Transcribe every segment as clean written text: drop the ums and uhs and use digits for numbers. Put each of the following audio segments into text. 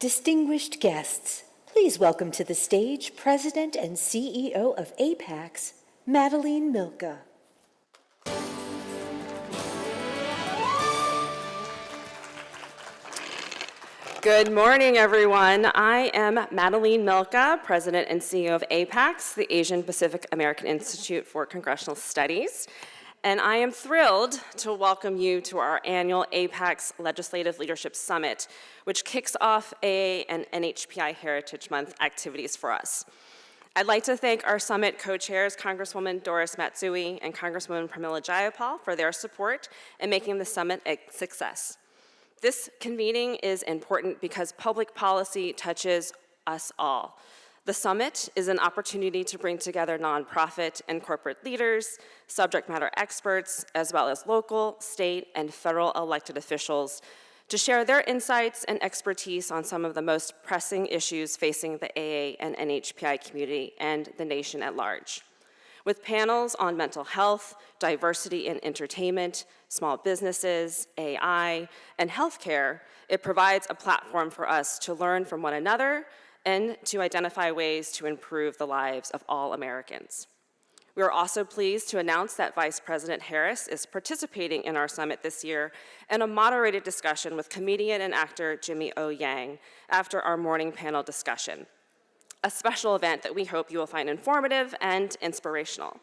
Distinguished guests, please welcome to the stage President and CEO of APAICS, Madalene Mielke. Good morning, everyone. I am Madalene Mielke, President and CEO of APAICS, the Asian Pacific American Institute for Congressional Studies, and I am thrilled to welcome you to our annual APAICS Legislative Leadership Summit, which kicks off AA and NHPI Heritage Month activities for us. I'd like to thank our summit co-chairs, Congresswoman Doris Matsui and Congresswoman Pramila Jayapal, for their support in making the summit a success. This convening is important because public policy touches us all. The summit is an opportunity to bring together nonprofit and corporate leaders, subject matter experts, as well as local, state, and federal elected officials to share their insights and expertise on some of the most pressing issues facing the AA and NHPI community and the nation at large. With panels on mental health, diversity in entertainment, small businesses, AI, and healthcare, it provides a platform for us to learn from one another and to identify ways to improve the lives of all Americans. We are also pleased to announce that Vice President Harris is participating in our summit this year in a moderated discussion with comedian and actor Jimmy O. Yang after our morning panel discussion, a special event that we hope you will find informative and inspirational.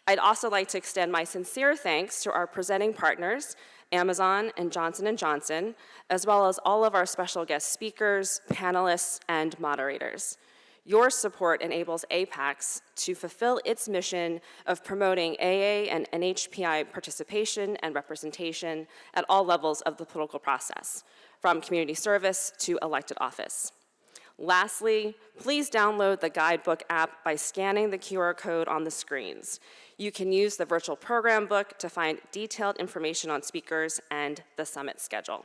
I'd also like to extend my sincere thanks to our presenting partners, Amazon and Johnson & Johnson, as well as all of our special guest speakers, panelists, and moderators. Your support enables APAICS to fulfill its mission of promoting AA and NHPI participation and representation at all levels of the political process, from community service to elected office. Lastly, please download the guidebook app by scanning the QR code on the screens. You can use the virtual program book to find detailed information on speakers and the summit schedule.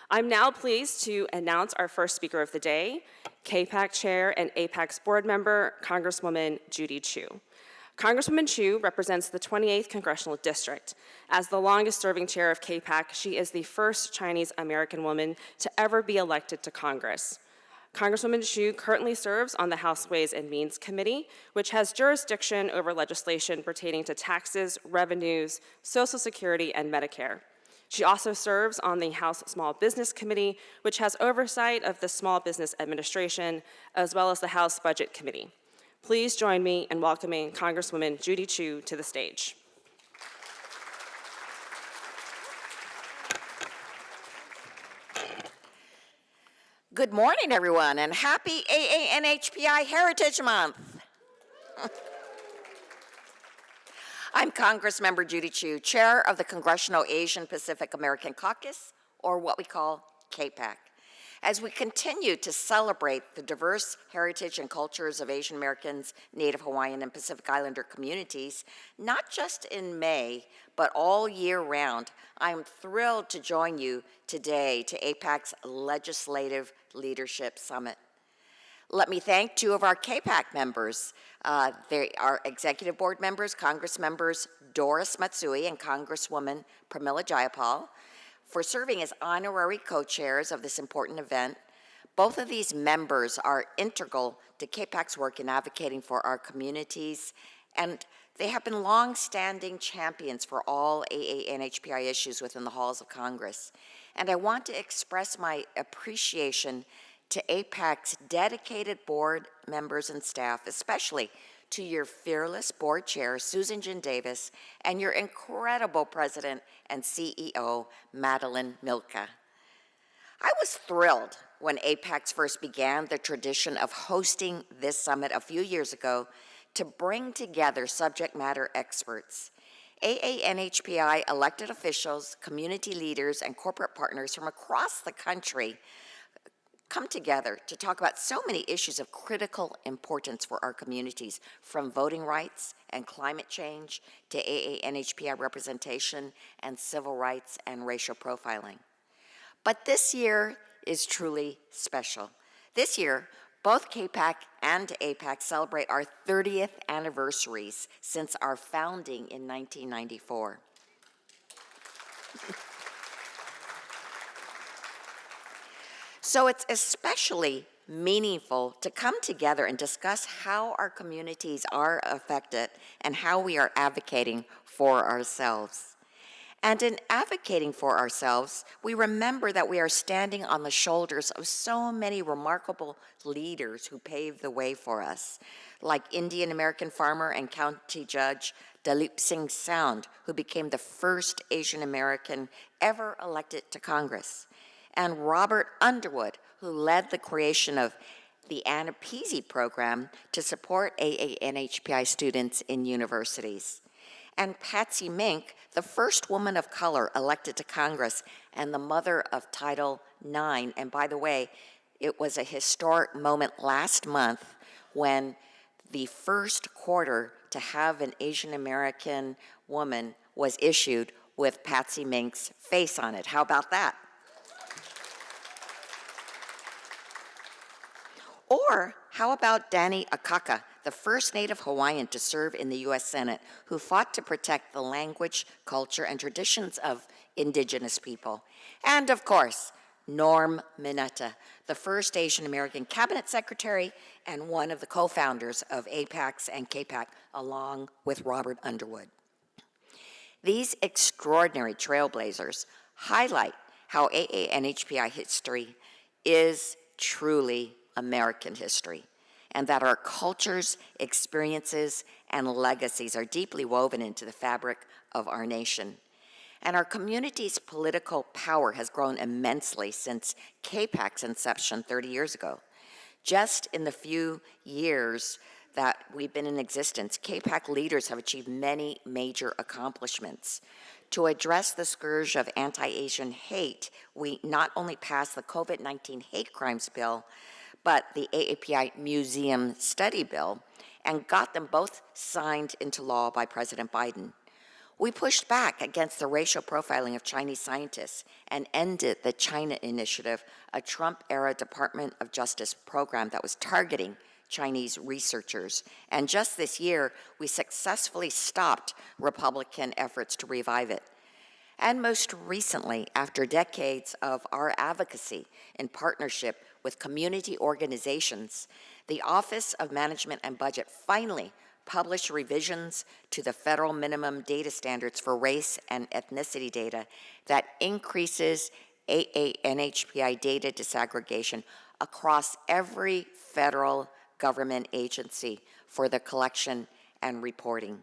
I'm now pleased to announce our first speaker of the day, KPAC Chair and APAICS Board Member, Congresswoman Judy Chu. Congresswoman Chu represents the 28th Congressional District. As the longest-serving chair of KPAC, she is the first Chinese-American woman to ever be elected to Congress. Congresswoman Chu currently serves on the House Ways and Means Committee, which has jurisdiction over legislation pertaining to taxes, revenues, Social Security, and Medicare. She also serves on the House Small Business Committee, which has oversight of the Small Business Administration, as well as the House Budget Committee. Please join me in welcoming Congresswoman Judy Chu to the stage. Good morning, everyone, and happy AANHPI Heritage Month. I'm Congressmember Judy Chu, Chair of the Congressional Asian Pacific American Caucus, or what we call KPAC. As we continue to celebrate the diverse heritage and cultures of Asian Americans, Native Hawaiian, and Pacific Islander communities, not just in May, but all year round, I am thrilled to join you today to APAC's Legislative Leadership Summit. Let me thank two of our KPAC members. They are executive board members, Congress members Doris Matsui and Congresswoman Pramila Jayapal, for serving as honorary co-chairs of this important event. Both of these members are integral to KPAC's work in advocating for our communities, and they have been long-standing champions for all AA and HPI issues within the halls of Congress. And I want to express my appreciation to APAC's dedicated board members and staff, especially to your fearless board chair, Susan Jin Davis, and your incredible president and CEO, Madalene Mielke. I was thrilled when APACS first began the tradition of hosting this summit a few years ago to bring together subject matter experts. AA and HPI elected officials, community leaders, and corporate partners from across the country come together to talk about so many issues of critical importance for our communities, from voting rights and climate change to AA and HPI representation and civil rights and racial profiling. But this year is truly special. This year, both KPAC and APAC celebrate our 30th anniversaries since our founding in 1994. So it's especially meaningful to come together and discuss how our communities are affected and how we are advocating for ourselves. And in advocating for ourselves, we remember that we are standing on the shoulders of so many remarkable leaders who paved the way for us, like Indian American farmer and county judge Dalip Singh Sound, who became the first Asian American ever elected to Congress, and Robert Underwood, who led the creation of the APAICS program to support AANHPI students in universities, and Patsy Mink, the first woman of color elected to Congress and the mother of Title IX. And by the way, it was a historic moment last month when the first quarter to have an Asian American woman was issued with Patsy Mink's face on it. How about that? Or how about Danny Akaka, the first Native Hawaiian to serve in the U.S. Senate, who fought to protect the language, culture, and traditions of indigenous people. And of course, Norm Mineta, the first Asian American cabinet secretary and one of the co-founders of APAICS and KPAC, along with Robert Underwood. These extraordinary trailblazers highlight how AANHPI history is truly American history, and that our cultures, experiences, and legacies are deeply woven into the fabric of our nation. And our community's political power has grown immensely since KPAC's inception 30 years ago. Just in the few years that we've been in existence, KPAC leaders have achieved many major accomplishments. To address the scourge of anti-Asian hate, we not only passed the COVID-19 hate crimes bill, but the AAPI Museum Study Bill, and got them both signed into law by President Biden. We pushed back against the racial profiling of Chinese scientists and ended the China Initiative, a Trump-era Department of Justice program that was targeting Chinese researchers. And just this year, we successfully stopped Republican efforts to revive it. And most recently, after decades of our advocacy in partnership with community organizations, the Office of Management and Budget finally published revisions to the federal minimum data standards for race and ethnicity data that increases AANHPI data disaggregation across every federal government agency for the collection and reporting.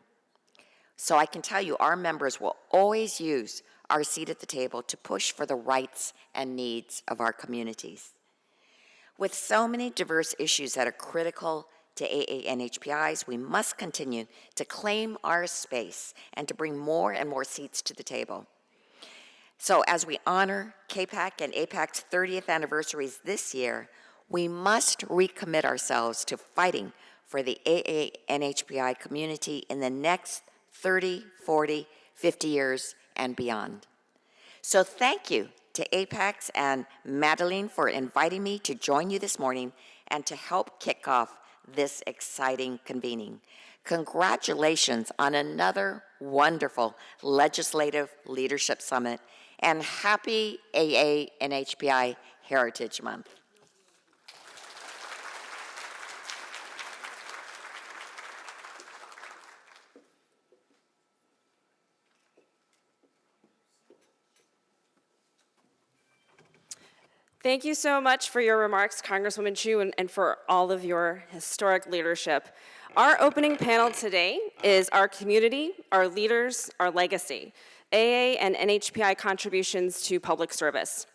So I can tell you, our members will always use our seat at the table to push for the rights and needs of our communities. With so many diverse issues that are critical to AANHPIs, we must continue to claim our space and to bring more and more seats to the table. So as we honor KPAC and APAC's 30th anniversaries this year, we must recommit ourselves to fighting for the AANHPI community in the next 30, 40, 50 years and beyond. So thank you to APAICS and Madalene for inviting me to join you this morning and to help kick off this exciting convening. Congratulations on another wonderful Legislative Leadership Summit, and happy AANHPI Heritage Month. Thank you so much for your remarks, Congresswoman Chu, and for all of your historic leadership. Our opening panel today is Our Community, Our Leaders, Our Legacy, AA and NHPI Contributions to Public Service.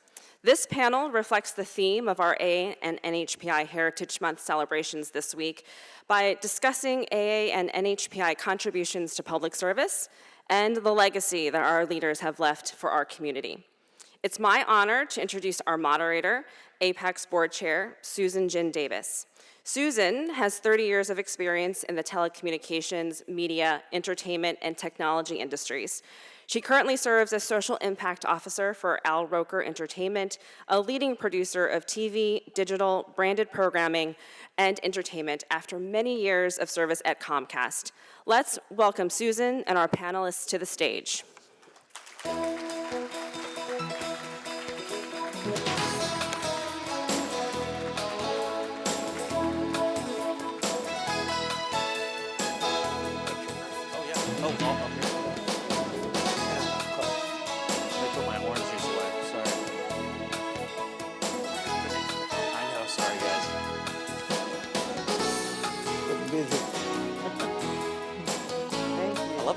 This panel reflects the theme of our AA and NHPI Heritage Month celebrations this week by discussing AA and NHPI contributions to public service and the legacy that our leaders have left for our community. It's my honor to introduce our moderator, APAICS Board Chair, Susan Jin Davis. Susan has 30 years of experience in the telecommunications, media, entertainment, and technology industries. She currently serves as Social Impact Officer for Al Roker Entertainment, a leading producer of TV, digital, branded programming, and entertainment after many years of service at Comcast. Let's welcome Susan and our panelists to the stage.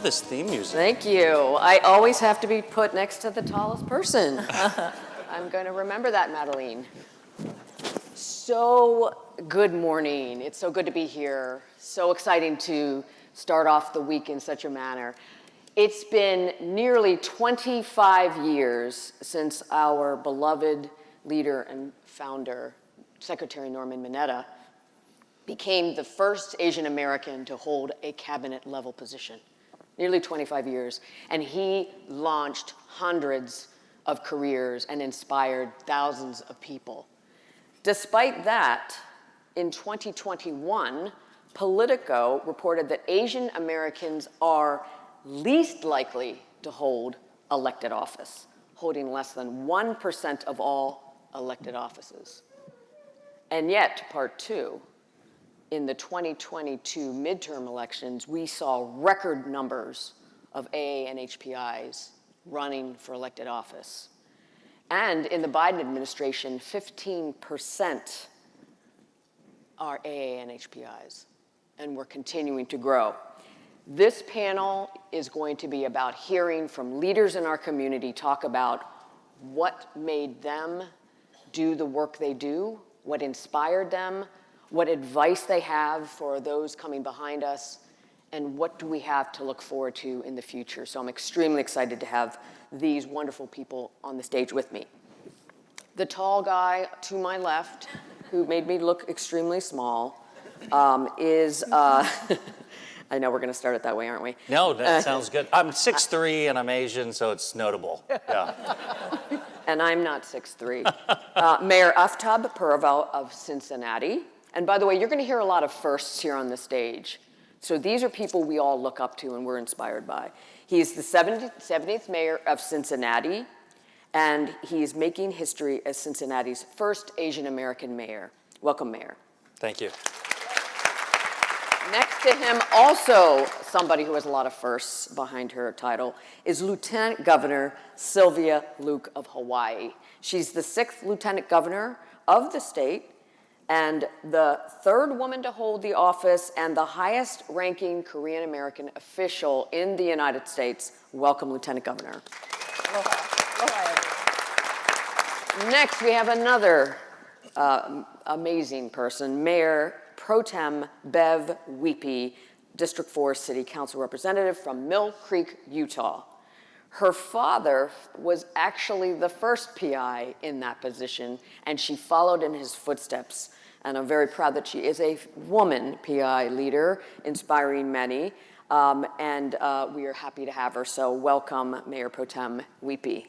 love this theme music. Thank you. I always have to be put next to the tallest person. I'm going to remember that, Madalene. So, good morning. It's so good to be here. So exciting to start off the week in such a manner. It's been nearly 25 years since our beloved leader and founder, Secretary Norman Mineta, became the first Asian American to hold a cabinet level position. Nearly 25 years. And he launched hundreds of careers and inspired thousands of people. Despite that, in 2021, Politico reported that Asian Americans are least likely to hold elected office, holding less than 1% of all elected offices. And yet, part two, in the 2022 midterm elections, we saw record numbers of AA and HPIs running for elected office. And in the Biden administration, 15% are AA and HPIs, and we're continuing to grow. This panel is going to be about hearing from leaders in our community talk about what made them do the work they do, what inspired them, what advice they have for those coming behind us, and what do we have to look forward to in the future. So I'm extremely excited to have these wonderful people on the stage with me. The tall guy to my left, who made me look extremely small, is, I know we're gonna start it that way, aren't we? No, that sounds good. I'm 6'3" and I'm Asian, so it's notable. Yeah. And I'm not 6'3". Mayor Aftab Purvel of Cincinnati. And by the way, you're gonna hear a lot of firsts here on the stage. So these are people we all look up to and we're inspired by. He's the 70th mayor of Cincinnati, and he is making history as Cincinnati's first Asian American mayor. Welcome, Mayor. Thank you. Next to him, also somebody who has a lot of firsts behind her title, is Lieutenant Governor Sylvia Luke of Hawaii. She's the 6th Lieutenant Governor of the state, and the 3rd woman to hold the office and the highest ranking Korean American official in the United States. Welcome, Lieutenant Governor. Aloha. Aloha, everyone. Next, we have another amazing person, Mayor Pro Tem Bev Weepy, District 4 City Council Representative from Mill Creek, Utah. Her father was actually the first PI in that position, and she followed in his footsteps. And I'm very proud that she is a woman PI leader, inspiring many, and we are happy to have her. So welcome, Mayor Pro Tem Weepy.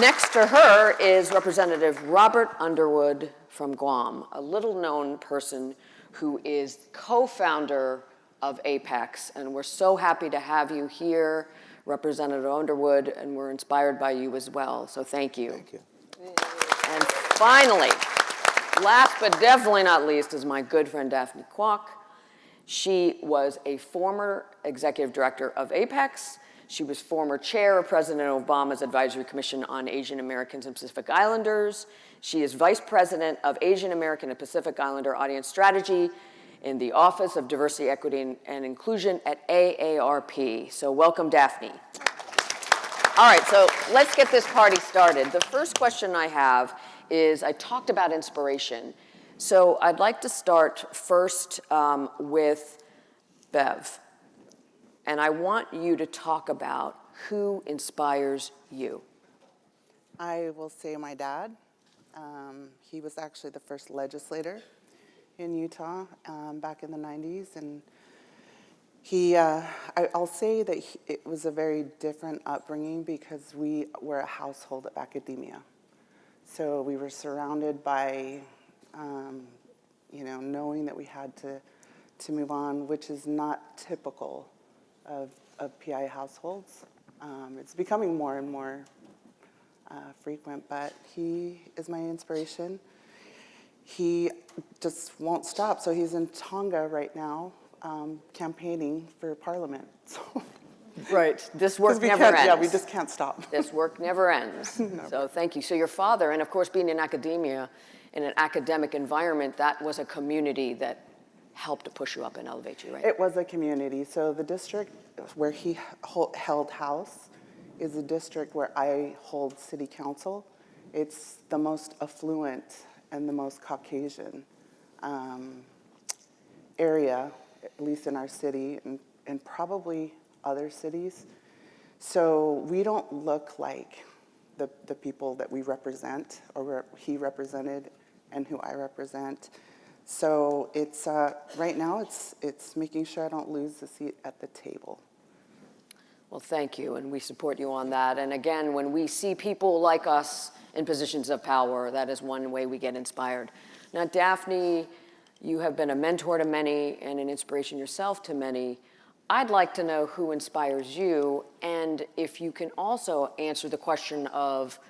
Next to her is Representative Robert Underwood from Guam, a little-known person who is co-founder of APAICS, and we're so happy to have you here, Representative Underwood, and we're inspired by you as well, so thank you. Thank you. And finally, last but definitely not least, is my good friend Daphne Kwok. She was a former executive director of APAICS. She was former chair of President Obama's Advisory Commission on Asian Americans and Pacific Islanders. She is vice president of Asian American and Pacific Islander Audience Strategy in the Office of Diversity, Equity, and Inclusion at AARP. So welcome, Daphne. All right, so let's get this party started. The first question I have is, I talked about inspiration. So I'd like to start first with Bev. And I want you to talk about who inspires you. I will say my dad. He was actually the first legislator in Utah back in the 90s. And I'll say that it was a very different upbringing because we were a household of academia. So we were surrounded by, knowing that we had to move on, which is not typical of PI households. It's becoming more and more frequent, but he is my inspiration. He just won't stop, so he's in Tonga right now campaigning for Parliament. So Right, this work never ends. Yeah, we just can't stop. This work never ends. Never. So thank you. So your father, and of course being in academia, in an academic environment, that was a community that help to push you up and elevate you, right? It was a community. So the district where he held house is a district where I hold city council. It's the most affluent and the most Caucasian area, at least in our city and probably other cities. So we don't look like the people that we represent or he represented and who I represent. So it's right now it's making sure I don't lose the seat at the table. Well, thank you, and we support you on that. And again, when we see people like us in positions of power, that is one way we get inspired. Now, Daphne, you have been a mentor to many and an inspiration yourself to many. I'd like to know who inspires you, and if you can also answer the question of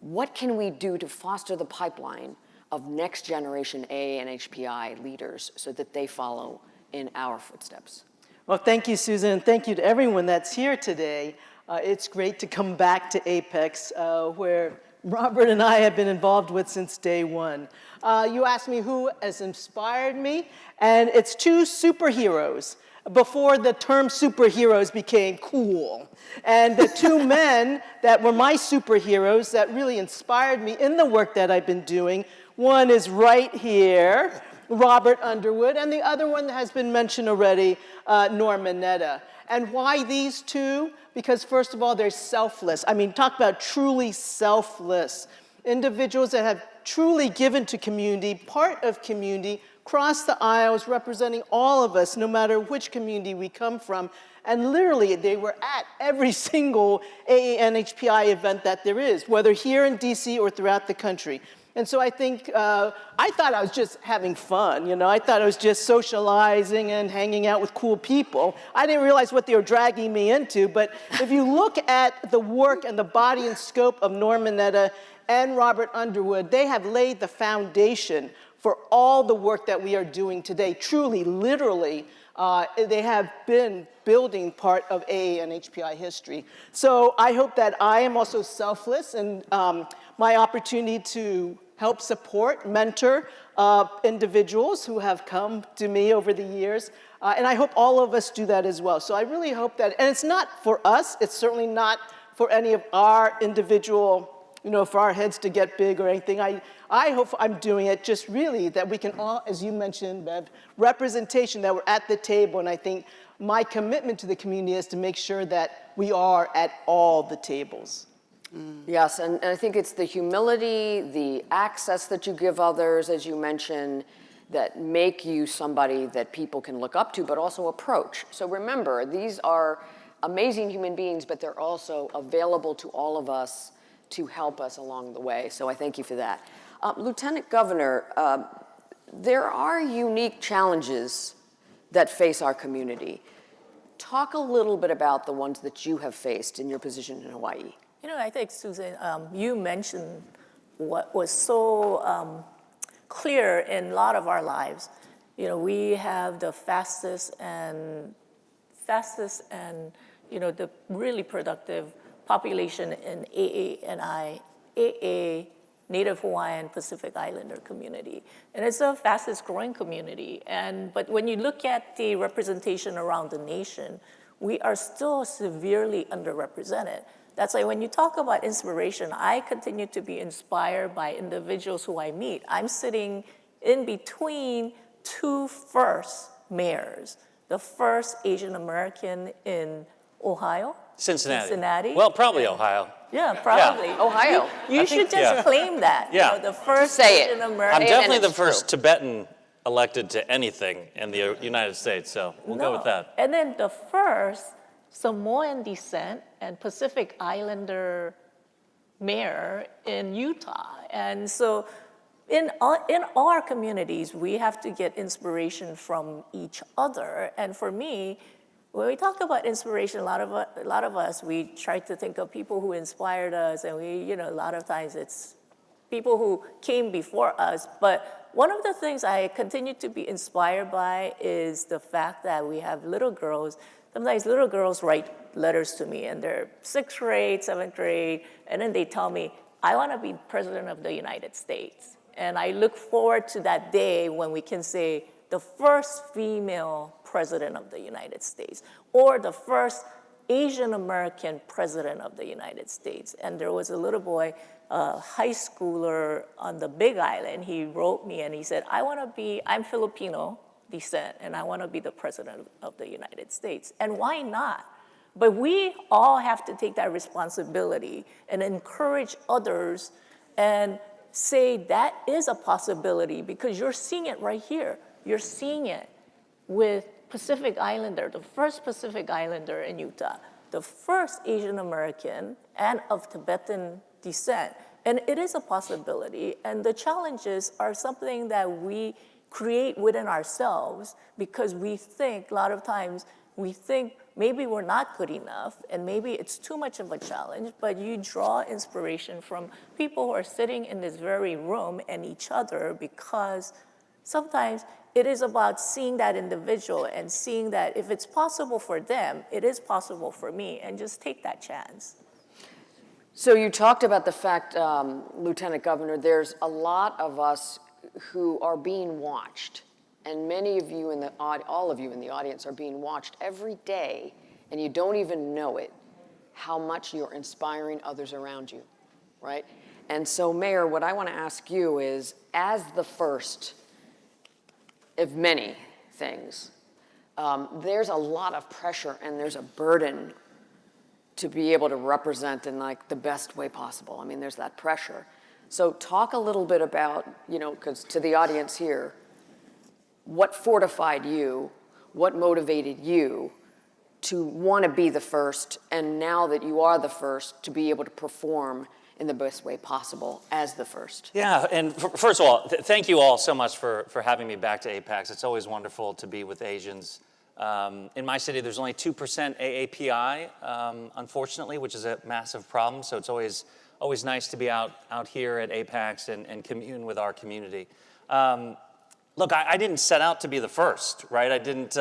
what can we do to foster the pipeline of next generation AA and HPI leaders so that they follow in our footsteps? Well, thank you, Susan, and thank you to everyone that's here today. It's great to come back to APAICS, where Robert and I have been involved with since day one. You asked me who has inspired me, and it's two superheroes before the term superheroes became cool. And the two men that were my superheroes that really inspired me in the work that I've been doing, one is right here, Robert Underwood, and the other one that has been mentioned already, Mineta. And why these two? Because first of all, they're selfless. I mean, talk about truly selfless. Individuals that have truly given to community, part of community, crossed the aisles representing all of us, no matter which community we come from. And literally, they were at every single AA and HPI event that there is, whether here in DC or throughout the country. And so I think, I thought I was just having fun, you know? I thought I was just socializing and hanging out with cool people. I didn't realize what they were dragging me into, but if you look at the work and the body and scope of Mineta and Robert Underwood, they have laid the foundation for all the work that we are doing today. Truly, literally, they have been building part of AA and HPI history. So I hope that I am also selfless and my opportunity to help support, mentor individuals who have come to me over the years. And I hope all of us do that as well. So I really hope that, and it's not for us, it's certainly not for any of our individual, you know, for our heads to get big or anything. I hope I'm doing it just really that we can all, as you mentioned, Bev, representation, that we're at the table. And I think my commitment to the community is to make sure that we are at all the tables. Yes, and I think it's the humility, the access that you give others, as you mentioned, that make you somebody that people can look up to, but also approach. So remember, these are amazing human beings, but they're also available to all of us to help us along the way. So I thank you for that. Lieutenant Governor, there are unique challenges that face our community. Talk a little bit about the ones that you have faced in your position in Hawaii. You know, I think, Susan, you mentioned what was so clear in a lot of our lives. You know, we have the fastest and you know, the really productive population in AA, Native Hawaiian Pacific Islander community. And it's the fastest growing community. But when you look at the representation around the nation, we are still severely underrepresented. That's why when you talk about inspiration, I continue to be inspired by individuals who I meet. I'm sitting in between two first mayors, the first Asian American in Ohio. Cincinnati. Well, probably Ohio. Yeah, probably. Yeah. Ohio. You should just claim that. Yeah. You know, the first Say it. Asian American. I'm definitely the first Tibetan elected to anything in the United States, so we'll go with that. And then the first Samoan descent and Pacific Islander mayor in Utah. And so in our communities, we have to get inspiration from each other. And for me, when we talk about inspiration, a lot of us, we try to think of people who inspired us, and a lot of times it's people who came before us. But one of the things I continue to be inspired by is the fact that we have little girls. Sometimes little girls write letters to me, and they're 6th grade, 7th grade, and then they tell me, I want to be president of the United States. And I look forward to that day when we can say, the first female president of the United States, or the first Asian American president of the United States. And there was a little boy, a high schooler on the Big Island. He wrote me and he said, I'm Filipino descent, and I want to be the president of the United States. And why not? But we all have to take that responsibility and encourage others and say that is a possibility, because you're seeing it right here. You're seeing it with Pacific Islander, the first Pacific Islander in Utah, the first Asian American and of Tibetan descent. And it is a possibility, and the challenges are something that we create within ourselves, because we think, a lot of times, we think maybe we're not good enough, and maybe it's too much of a challenge, but you draw inspiration from people who are sitting in this very room and each other, because sometimes it is about seeing that individual and seeing that if it's possible for them, it is possible for me, and just take that chance. So you talked about the fact, Lieutenant Governor, there's a lot of us who are being watched, and many of you all of you in the audience are being watched every day, and you don't even know it, how much you're inspiring others around you, right? And so, Mayor, what I want to ask you is, as the first of many things, there's a lot of pressure and there's a burden to be able to represent in like the best way possible. I mean, there's that pressure. So talk a little bit about, because to the audience here, what fortified you, what motivated you to want to be the first, and now that you are the first, to be able to perform in the best way possible as the first. Yeah, and first of all, thank you all so much for having me back to APAICS. It's always wonderful to be with Asians. In my city, there's only 2% AAPI, unfortunately, which is a massive problem, so it's always nice to be out here at APAICS and commune with our community. Look, I didn't set out to be the first, right? I didn't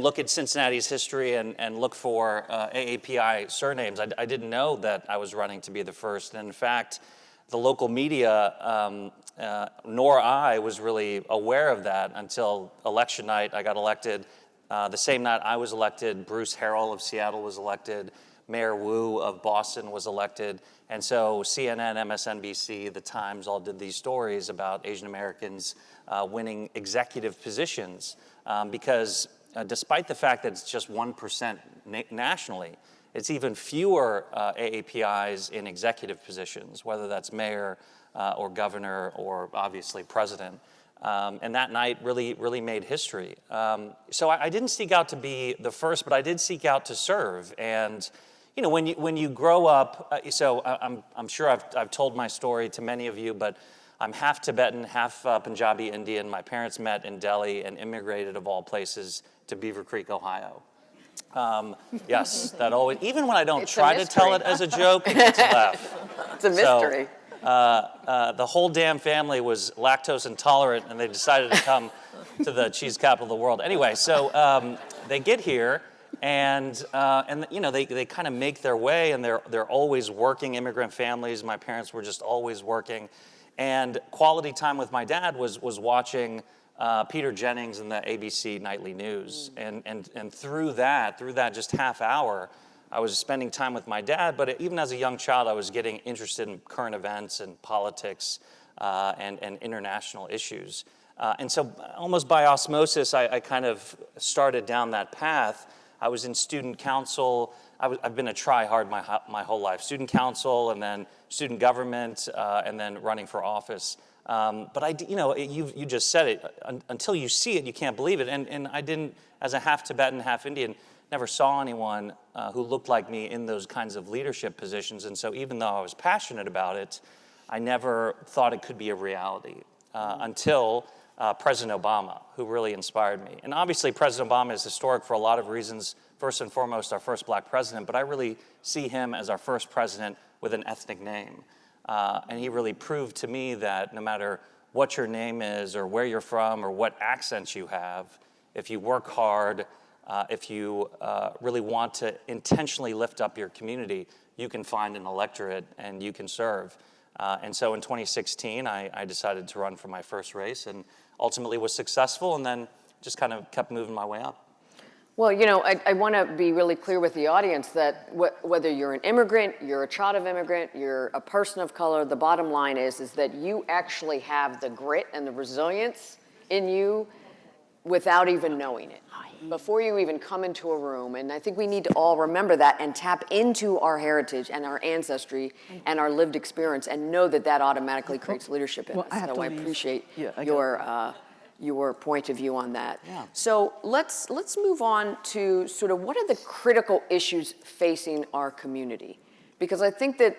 look at Cincinnati's history and look for AAPI surnames. I didn't know that I was running to be the first. And in fact, the local media, nor I, was really aware of that until election night. I got elected. The same night I was elected, Bruce Harrell of Seattle was elected. Mayor Wu of Boston was elected. And so CNN, MSNBC, The Times all did these stories about Asian Americans winning executive positions because despite the fact that it's just 1% nationally, it's even fewer AAPIs in executive positions, whether that's mayor or governor or obviously president. And that night really made history. So I didn't seek out to be the first, but I did seek out to serve. And when you grow up, so I'm sure I've told my story to many of you, but I'm half Tibetan, half Punjabi Indian. My parents met in Delhi and immigrated, of all places, to Beaver Creek, Ohio. Yes, that always, even when I don't try to tell it as a joke, it gets a laugh. It's a mystery. The whole damn family was lactose intolerant, and they decided to come to the cheese capital of the world. Anyway, so they get here, and they kind of make their way, and they're always working immigrant families. My parents were just always working, and quality time with my dad was watching Peter Jennings in the ABC Nightly News, and through that just half hour, I was spending time with my dad, but even as a young child, I was getting interested in current events and politics and international issues. And so almost by osmosis, I kind of started down that path. I was in student council. I've been a try-hard my whole life. Student council, and then student government, and then running for office. But you just said it. Until you see it, you can't believe it. And I didn't, as a half Tibetan, half Indian, never saw anyone who looked like me in those kinds of leadership positions. And so even though I was passionate about it, I never thought it could be a reality until President Obama, who really inspired me. And obviously, President Obama is historic for a lot of reasons. First and foremost, our first black president, but I really see him as our first president with an ethnic name. And he really proved to me that no matter what your name is or where you're from or what accents you have, if you work hard, if you really want to intentionally lift up your community, you can find an electorate and you can serve. And so in 2016, I decided to run for my first race and ultimately was successful and then just kind of kept moving my way up. Well, you know, I want to be really clear with the audience that whether you're an immigrant, you're a child of immigrant, you're a person of color, the bottom line is that you actually have the grit and the resilience in you without even knowing it, before you even come into a room. And I think we need to all remember that and tap into our heritage and our ancestry and our lived experience and know that that automatically creates leadership in us. So I appreciate your point of view on that. Yeah. So let's move on to sort of what are the critical issues facing our community? Because I think that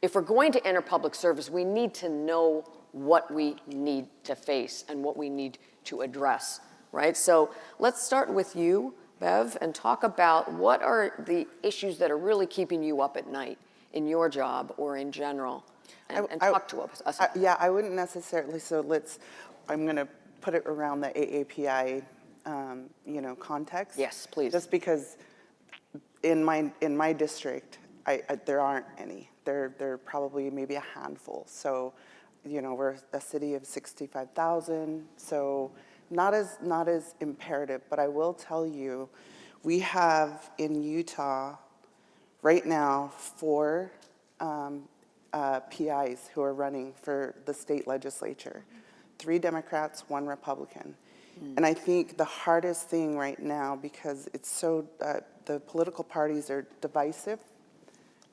if we're going to enter public service, we need to know what we need to face and what we need to address, right? So let's start with you, Bev, and talk about what are the issues that are really keeping you up at night in your job or in general, and talk to us. Yeah, I wouldn't necessarily, I'm going to put it around the AAPI, context. Yes, please. Just because in my district, there aren't any. There are probably maybe a handful. So, we're a city of 65,000. So not as imperative. But I will tell you, we have in Utah right now 4 PIs who are running for the state legislature. 3 Democrats, 1 Republican. And I think the hardest thing right now, because it's so, the political parties are divisive,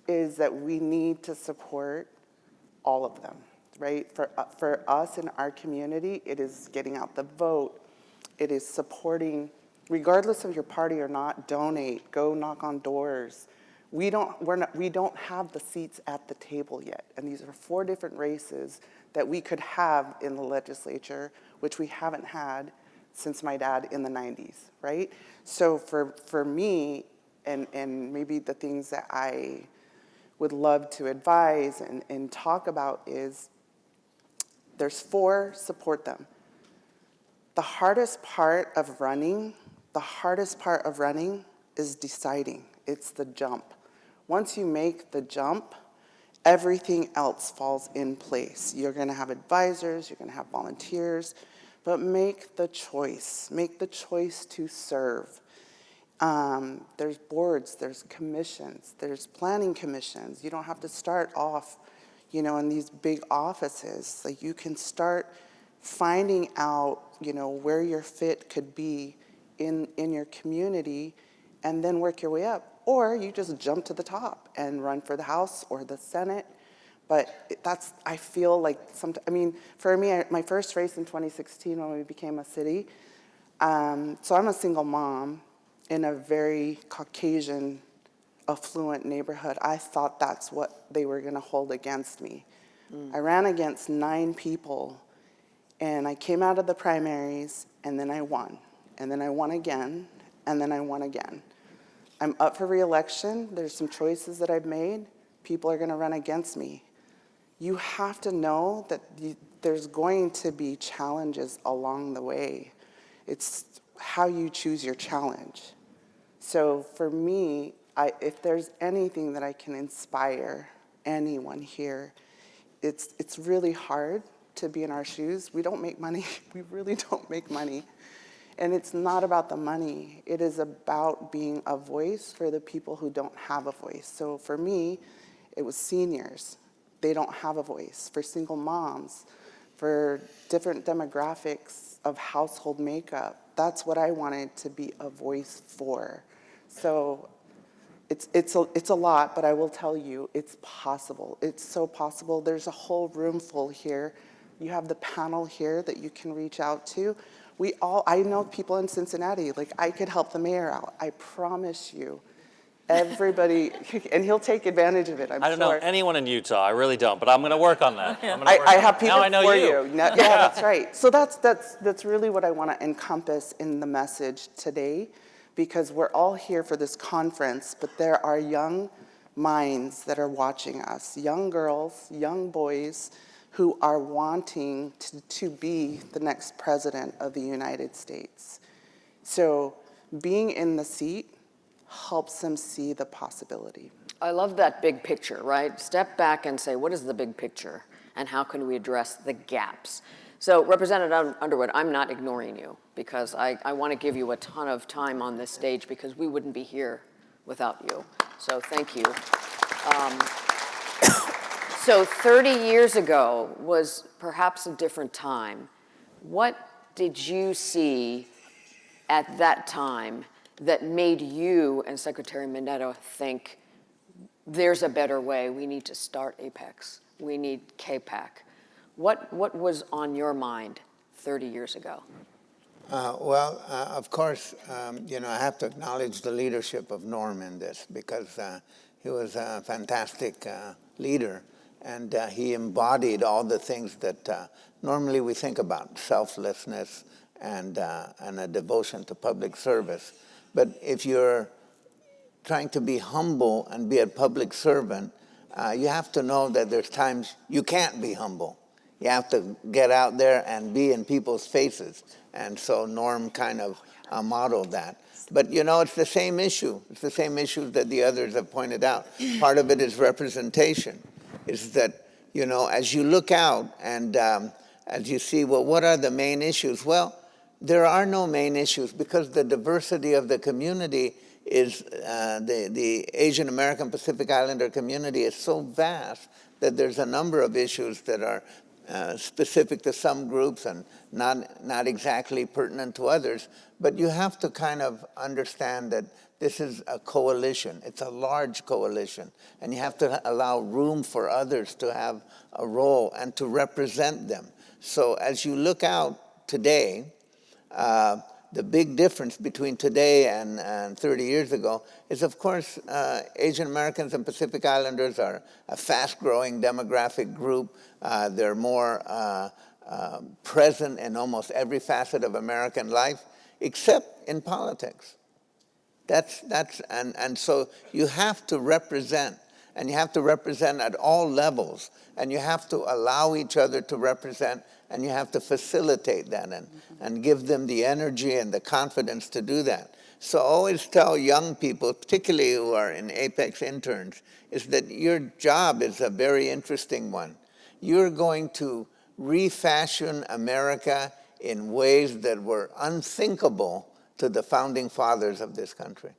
is that we need to support all of them, right? For us in our community, it is getting out the vote. It is supporting, regardless of your party or not, donate, go knock on doors. We don't have the seats at the table yet. And these are 4 different races that we could have in the legislature, which we haven't had since my dad in the 90s, right? So for me, and maybe the things that I would love to advise and talk about is, there's 4, support them. The hardest part of running is deciding. It's the jump. Once you make the jump, everything else falls in place. You're going to have advisors, you're going to have volunteers, but make the choice. Make the choice to serve. There's boards, there's commissions, there's planning commissions. You don't have to start off, in these big offices. Like, you can start finding out, where your fit could be in your community and then work your way up. Or you just jump to the top and run for the House or the Senate. But I feel like for me, my first race in 2016 when we became a city, so I'm a single mom in a very Caucasian, affluent neighborhood. I thought that's what they were gonna hold against me. I ran against 9 people, and I came out of the primaries, and then I won. And then I won again, and then I won again. I'm up for re-election. There's some choices that I've made. People are going to run against me. You have to know that there's going to be challenges along the way. It's how you choose your challenge. So for me, if there's anything that I can inspire anyone here, it's really hard to be in our shoes. We don't make money. We really don't make money. And it's not about the money. It is about being a voice for the people who don't have a voice. So for me, it was seniors. They don't have a voice. For single moms, for different demographics of household makeup, that's what I wanted to be a voice for. So it's a lot, but I will tell you, it's possible. It's so possible. There's a whole room full here. You have the panel here that you can reach out to. I know people in Cincinnati, like, I could help the mayor out. I promise you. Everybody, and he'll take advantage of it, I'm sure. I don't know anyone in Utah, I really don't, but I'm going to work on that. I have people now I know for you. Yeah, that's right. So that's really what I want to encompass in the message today, because we're all here for this conference, but there are young minds that are watching us, young girls, young boys, who are wanting to be the next president of the United States. So being in the seat helps them see the possibility. I love that big picture, right? Step back and say, what is the big picture? And how can we address the gaps? So Representative Underwood, I'm not ignoring you because I want to give you a ton of time on this stage because we wouldn't be here without you. So thank you. So 30 years ago was perhaps a different time. What did you see at that time that made you and Secretary Mineta think there's a better way, we need to start APAICS, we need KPAC? What was on your mind 30 years ago? Of course, you know, I have to acknowledge the leadership of Norm in this because he was a fantastic leader, and he embodied all the things that normally we think about, selflessness and a devotion to public service. But if you're trying to be humble and be a public servant, you have to know that there's times you can't be humble. You have to get out there and be in people's faces. And so Norm kind of modeled that. But, you know, it's the same issue. It's the same issues that the others have pointed out. Part of it is representation. Is that, you know, as you look out and as you see, well, what are the main issues? Well, there are no main issues because the diversity of the community is, the Asian American Pacific Islander community is so vast that there's a number of issues that are specific to some groups and not exactly pertinent to others. But you have to kind of understand that this is a coalition. It's a large coalition. And you have to allow room for others to have a role and to represent them. So as you look out today, the big difference between today and 30 years ago is, of course, Asian Americans and Pacific Islanders are a fast-growing demographic group. They're more present in almost every facet of American life, except in politics. And so you have to represent, and you have to represent at all levels, and you have to allow each other to represent, and you have to facilitate that and give them the energy and the confidence to do that. So I always tell young people, particularly who are in APAICS interns, is that your job is a very interesting one. You're going to refashion America in ways that were unthinkable to the founding fathers of this country.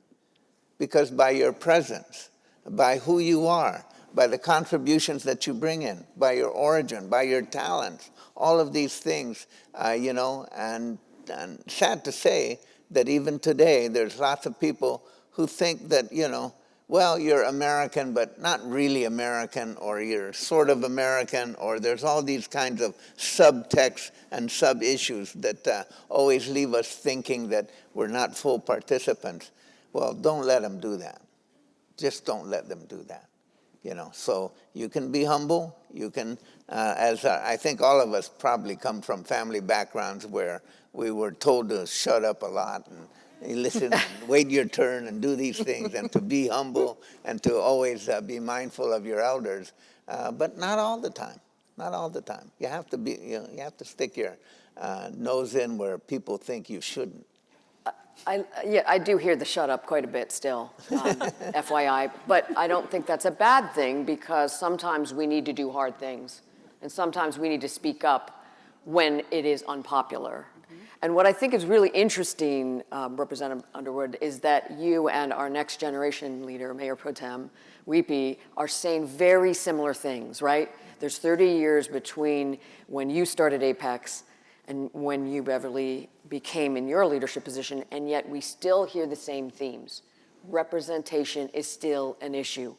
Because by your presence, by who you are, by the contributions that you bring in, by your origin, by your talents, all of these things, you know, and sad to say that even today there's lots of people who think that, you know, well, you're American, but not really American, or you're sort of American, or there's all these kinds of subtexts and sub-issues that always leave us thinking that we're not full participants. Well, don't let them do that. Just don't let them do that. You know, so you can be humble. You can, as I think all of us probably come from family backgrounds where we were told to shut up a lot and listen and wait your turn and do these things and to be humble and to always be mindful of your elders, but not all the time. Not all the time. You have to be. You know, you have to stick your nose in where people think you shouldn't. Yeah, I do hear the shut up quite a bit still, FYI, but I don't think that's a bad thing because sometimes we need to do hard things and sometimes we need to speak up when it is unpopular. And what I think is really interesting, Representative Underwood, is that you and our next generation leader, Mayor Pro Tem Weepy, are saying very similar things, right? There's 30 years between when you started APAICS and when you, Beverly, became in your leadership position, and yet we still hear the same themes. Representation is still an issue,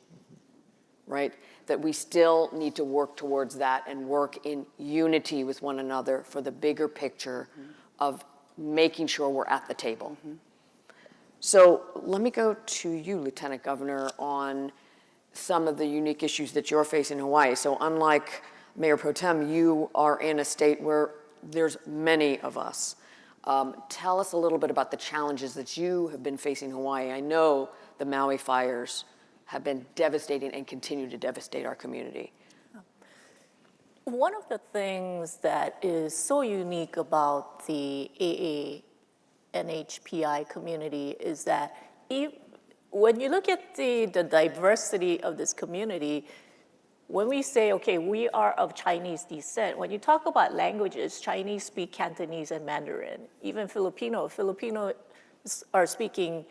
right? That we still need to work towards that and work in unity with one another for the bigger picture of making sure we're at the table. So let me go to you, Lieutenant Governor, on some of the unique issues that you're facing in Hawaii. So unlike Mayor Pro Tem, you are in a state where there's many of us. Tell us a little bit about the challenges that you have been facing in Hawaii. I know the Maui fires have been devastating and continue to devastate our community. One of the things that is so unique about the AA NHPI community is that when you look at the diversity of this community, when we say, okay, we are of Chinese descent, when you talk about languages, Chinese speak Cantonese and Mandarin. Even Filipinos are speaking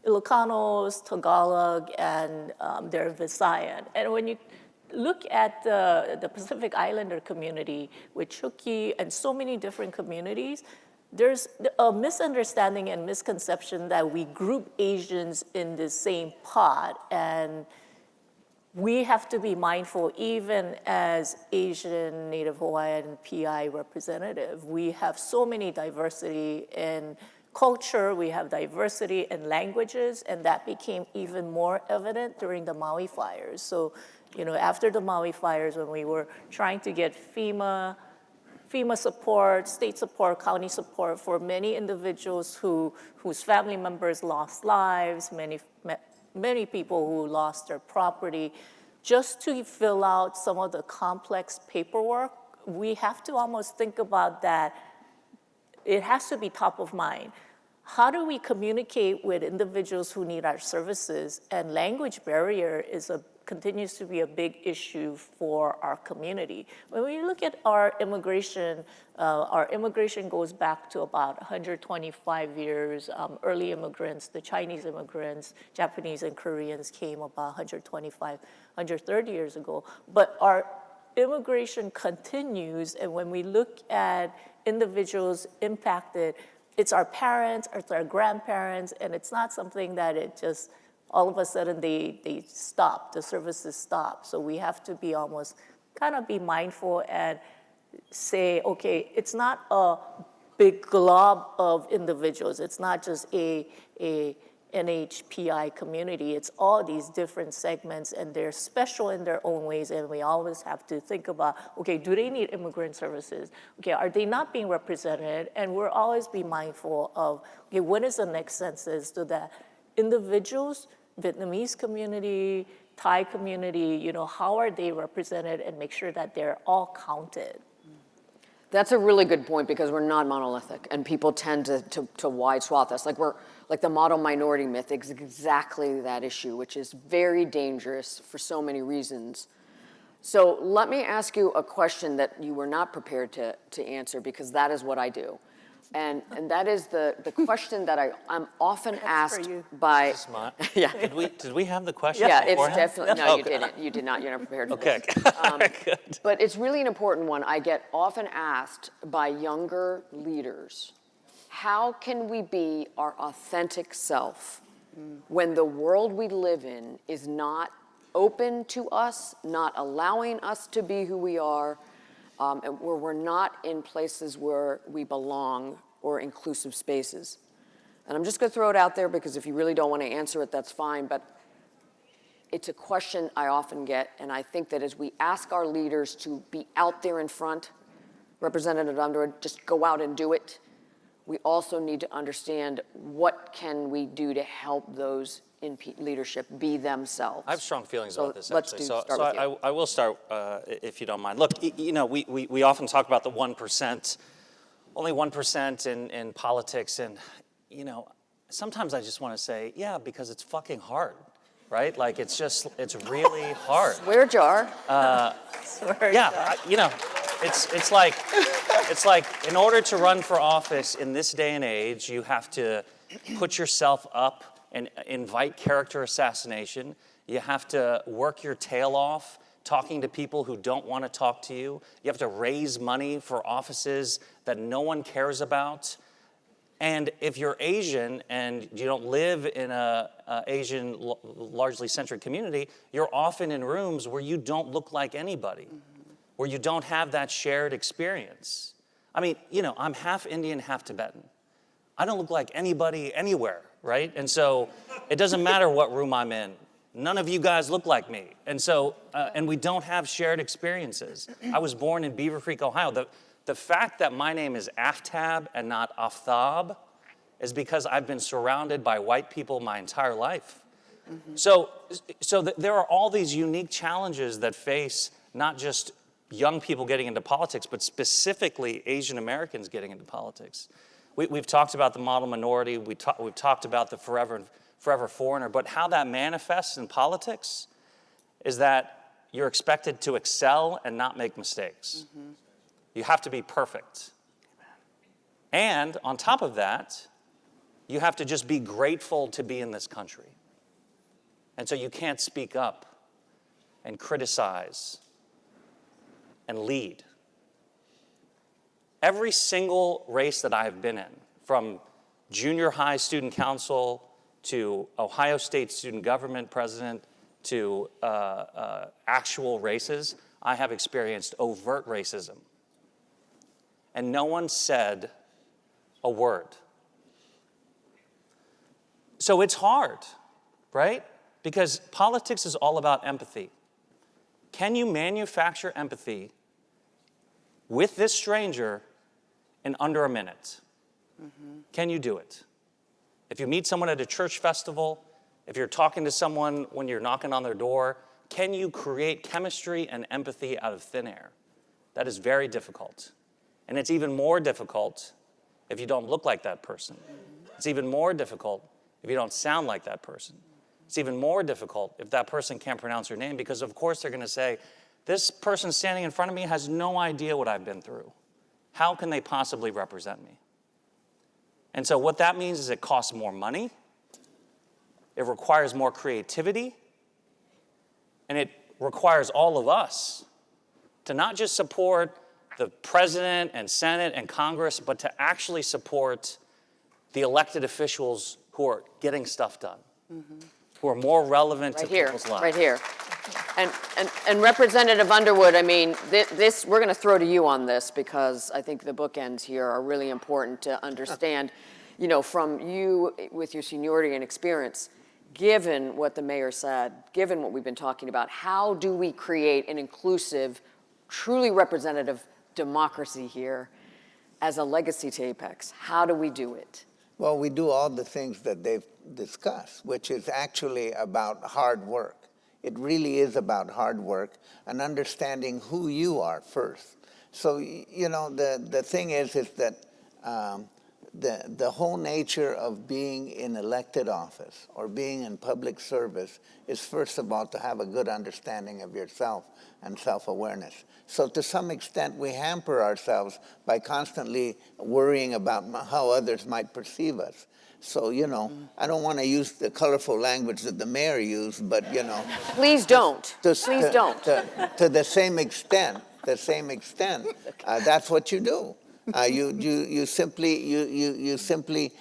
Ilocanos, Tagalog, and they're Visayan. And when you look at the Pacific Islander community with Chukchi and so many different communities, there's a misunderstanding and misconception that we group Asians in the same pot, and we have to be mindful, even as Asian, Native Hawaiian, PI representative, we have so many diversity in culture, we have diversity in languages, and that became even more evident during the Maui fires. So, after the Maui fires, when we were trying to get FEMA support, state support, county support for many individuals whose family members lost lives, many people who lost their property, just to fill out some of the complex paperwork, we have to almost think about that. It has to be top of mind. How do we communicate with individuals who need our services? And language barrier continues to be a big issue for our community. When we look at our immigration goes back to about 125 years. Early immigrants, the Chinese immigrants, Japanese and Koreans came about 125, 130 years ago. But our immigration continues, and when we look at individuals impacted, it's our parents, it's our grandparents, and it's not something that it just all of a sudden they stop, the services stop. So we have to be almost kind of be mindful and say, okay, it's not a big glob of individuals. It's not just a NHPI community. It's all these different segments, and they're special in their own ways, and we always have to think about, okay, do they need immigrant services? Okay, are they not being represented? And we'll always be mindful of, okay, when is the next census so that individuals, Vietnamese community, Thai community, how are they represented, and make sure that they're all counted. That's a really good point, because we're not monolithic, and people tend to wide swath us. Like the model minority myth is exactly that issue, which is very dangerous for so many reasons. So let me ask you a question that you were not prepared to answer, because that is what I do. And that is the question that I'm often asked by. Is this mine? Yeah. Did we have the question? Yeah, it's beforehand? definitely, no, Okay. you didn't. You did not. You're not prepared for Okay. this. Good. But it's really an important one. I get often asked by younger leaders, how can we be our authentic self when the world we live in is not open to us, not allowing us to be who we are, and where we're not in places where we belong or inclusive spaces? And I'm just going to throw it out there, because if you really don't want to answer it, that's fine. But it's a question I often get, and I think that as we ask our leaders to be out there in front, Representative Underwood, just go out and do it, we also need to understand what can we do to help those in leadership be themselves. I have strong feelings about this, let's actually. start with you. I will start, if you don't mind. Look, we often talk about the 1%, only 1% in politics, and, sometimes I just want to say, yeah, because it's fucking hard, right? Like, it's really hard. Swear jar. Yeah, it's like in order to run for office in this day and age, you have to put yourself up and invite character assassination. You have to work your tail off talking to people who don't want to talk to you. You have to raise money for offices that no one cares about. And if you're Asian and you don't live in a Asian largely centric community, you're often in rooms where you don't look like anybody, where you don't have that shared experience. I mean, I'm half Indian, half Tibetan. I don't look like anybody anywhere, right? And so it doesn't matter what room I'm in. None of you guys look like me. And so, and we don't have shared experiences. I was born in Beaver Creek, Ohio. The fact that my name is Aftab and not Aftab is because I've been surrounded by white people my entire life. So there are all these unique challenges that face not just young people getting into politics, but specifically Asian Americans getting into politics. We've talked about the model minority. We've talked about the forever forever foreigner. But how that manifests in politics is that you're expected to excel and not make mistakes. You have to be perfect. And on top of that, you have to just be grateful to be in this country. And so you can't speak up and criticize and lead. Every single race that I have been in, from junior high student council to Ohio State student government president to actual races, I have experienced overt racism. And no one said a word. So it's hard, right? Because politics is all about empathy. Can you manufacture empathy with this stranger in under a minute? Can you do it? If you meet someone at a church festival, if you're talking to someone when you're knocking on their door, can you create chemistry and empathy out of thin air? That is very difficult. And it's even more difficult if you don't look like that person. It's even more difficult if you don't sound like that person. It's even more difficult if that person can't pronounce your name, because of course they're going to say, this person standing in front of me has no idea what I've been through. How can they possibly represent me? And so what that means is it costs more money, it requires more creativity, and it requires all of us to not just support the president and Senate and Congress, but to actually support the elected officials who are getting stuff done, who are more relevant to people's lives. Right here. And Representative Underwood, I mean, this we're going to throw to you on this, because I think the bookends here are really important to understand, you know, from you with your seniority and experience, given what the mayor said, given what we've been talking about, how do we create an inclusive, truly representative democracy here as a legacy to APAICS? How do we do it? Well, we do all the things that they've discussed, which is actually about hard work. It really is about hard work and understanding who you are first. So, you know, the thing is that the whole nature of being in elected office or being in public service is, first of all, to have a good understanding of yourself and self-awareness. So to some extent, we hamper ourselves by constantly worrying about how others might perceive us. So, you know, I don't want to use the colorful language that the mayor used, but, you know. Please don't. Please don't. To the same extent, that's what you do. You simply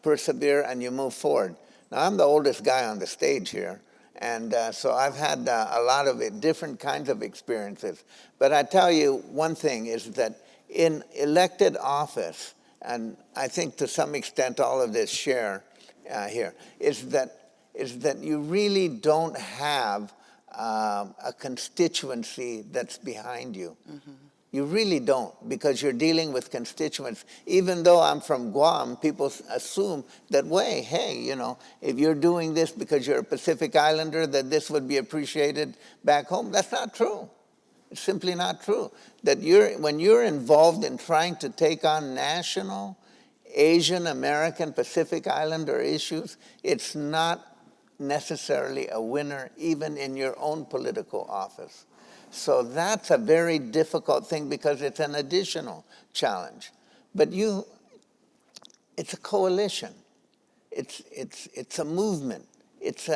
persevere and you move forward. Now, I'm the oldest guy on the stage here, and so I've had a lot of different kinds of experiences. But I tell you one thing is that in elected office, and I think to some extent all of this share here, is that you really don't have a constituency that's behind you. You really don't, because you're dealing with constituents. Even though I'm from Guam, people assume that, hey, you know, if you're doing this because you're a Pacific Islander, that this would be appreciated back home. That's not true. It's simply not true. That when you're involved in trying to take on national, Asian, American, Pacific Islander issues, it's not necessarily a winner even in your own political office. So that's a very difficult thing because it's an additional challenge. But it's a coalition. It's a movement. It's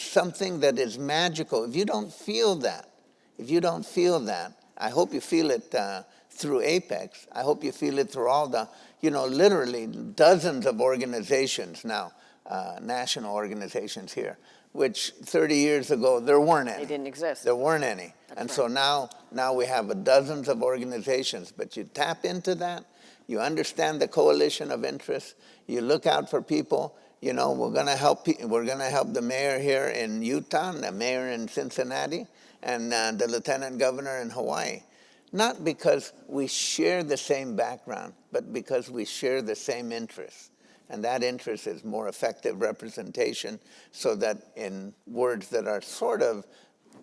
something that is magical. If you don't feel that, I hope you feel it through APAICS. I hope you feel it through all the, literally dozens of organizations now, national organizations here, which 30 years ago, there weren't any. They didn't exist. There weren't any. That's right. So now we have dozens of organizations, but you tap into that, you understand the coalition of interests, you look out for people. We're going to help the mayor here in Utah, and the mayor in Cincinnati, and the lieutenant governor in Hawaii. Not because we share the same background, but because we share the same interests. And that interest is more effective representation, so that in words that are sort of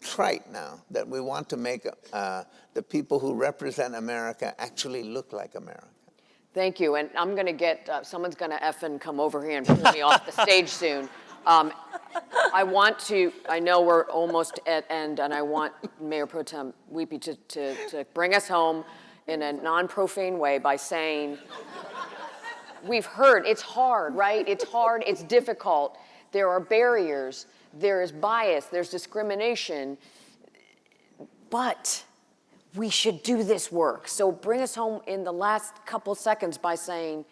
trite now, that we want to make the people who represent America actually look like America. Thank you, and I'm gonna get, someone's gonna effing come over here and pull me off the stage soon. I know we're almost at end, and I want Mayor Pro Tem Weepy to bring us home in a non-profane way by saying, we've heard, it's hard, right? It's hard, it's difficult. There are barriers, there is bias, there's discrimination, but we should do this work. So bring us home in the last couple seconds by saying,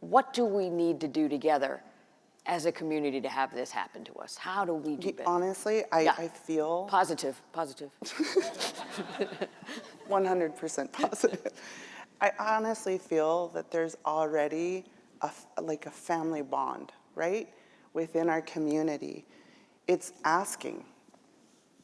what do we need to do together as a community to have this happen to us? How do we do better? Honestly, I feel... Positive. 100% positive. I honestly feel that there's already a family bond, right, within our community. It's asking.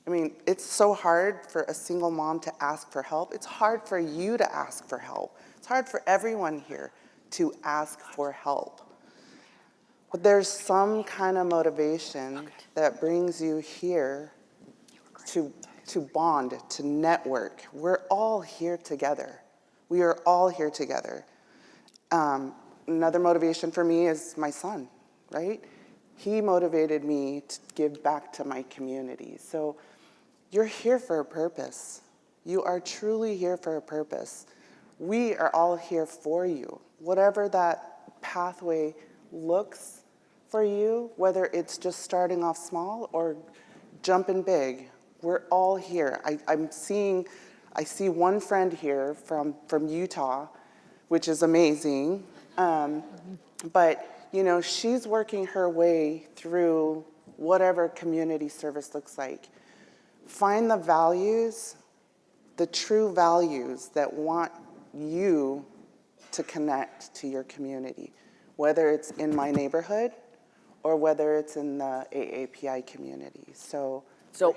I mean, it's so hard for a single mom to ask for help. It's hard for you to ask for help. It's hard for everyone here to ask for help. But there's some kind of motivation that brings you here to bond, to network. We're all here together. We are all here together. Another motivation for me is my son, right? He motivated me to give back to my community. So you're here for a purpose. You are truly here for a purpose. We are all here for you. Whatever that pathway looks for you, whether it's just starting off small or jumping big, we're all here. I see one friend here from Utah, which is amazing. But she's working her way through whatever community service looks like. Find the values, the true values that want you to connect to your community, whether it's in my neighborhood or whether it's in the AAPI community. So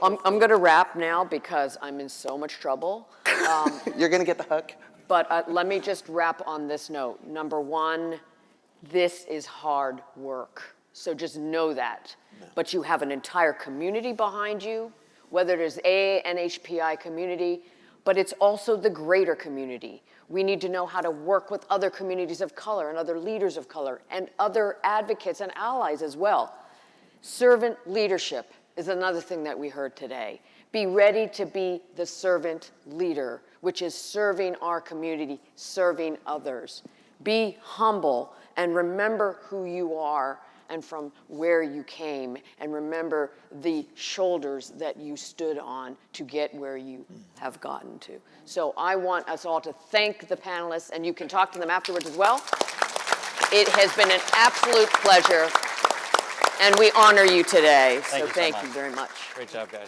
I'm going to wrap now because I'm in so much trouble. You're going to get the hook. But let me just wrap on this note. Number one, this is hard work. So just know that. No. But you have an entire community behind you, whether it is NHPI community, but it's also the greater community. We need to know how to work with other communities of color and other leaders of color and other advocates and allies as well. Servant leadership is another thing that we heard today. Be ready to be the servant leader, which is serving our community, serving others. Be humble and remember who you are and from where you came, and remember the shoulders that you stood on to get where you have gotten to. So I want us all to thank the panelists, and you can talk to them afterwards as well. It has been an absolute pleasure, and we honor you today. Thank you very much. Great job, guys.